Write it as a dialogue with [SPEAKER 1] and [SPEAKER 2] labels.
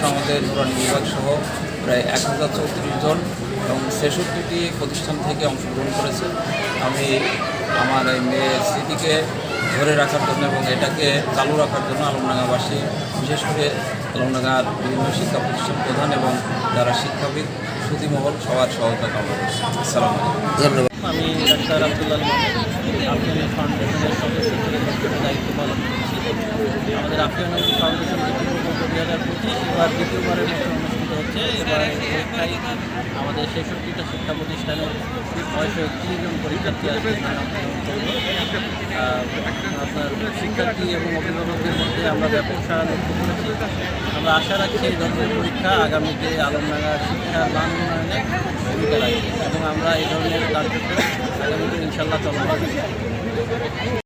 [SPEAKER 1] এবছর আমাদের নুরানি বিভাগ সহ প্রায় 1034 জন এবং 66টি প্রতিষ্ঠান থেকে অংশগ্রহণ করেছে। আমি আমার এই মেয়ের স্মৃতিকে ধরে রাখার জন্য এবং এটাকে চালু রাখার জন্য আলমডাঙ্গাবাসী, বিশেষ করে আলমডাঙ্গার বিভিন্ন শিক্ষা প্রতিষ্ঠান প্রধান এবং যারা শিক্ষাবিদ সুধীমহল সবার সহায়তা কামনা করছি। আসসালামু আলাইকুম।
[SPEAKER 2] ধন্যবাদ।
[SPEAKER 3] আমি ডাক্তার আব্দুল্লাহ আফিয়ান ফাউন্ডেশনের সদস্য হিসেবে দায়িত্ব পালন করছি। আমাদের আফিয়ান ফাউন্ডেশন যে প্রকল্প 2025 এবার দ্বিতীয়বারের মতো অনুষ্ঠিত হচ্ছে। এবার পরীক্ষায় আমাদের 66টা শিক্ষা প্রতিষ্ঠানের 931 জন পরীক্ষার্থী আসবে। আপনার শিক্ষার্থী এবং অভিভাবকদের মধ্যে আমরা ব্যাপক সাড়া লক্ষ্য করেছি। আমরা আশা রাখছি এই ধরনের পরীক্ষা আগামীতে আলমডাঙ্গার শিক্ষার মান উন্নয়নে ভূমিকা রাখবে এবং আমরা এই ধরনের কার্যক্রম আগামীতে ইনশাল্লাহ চলমান।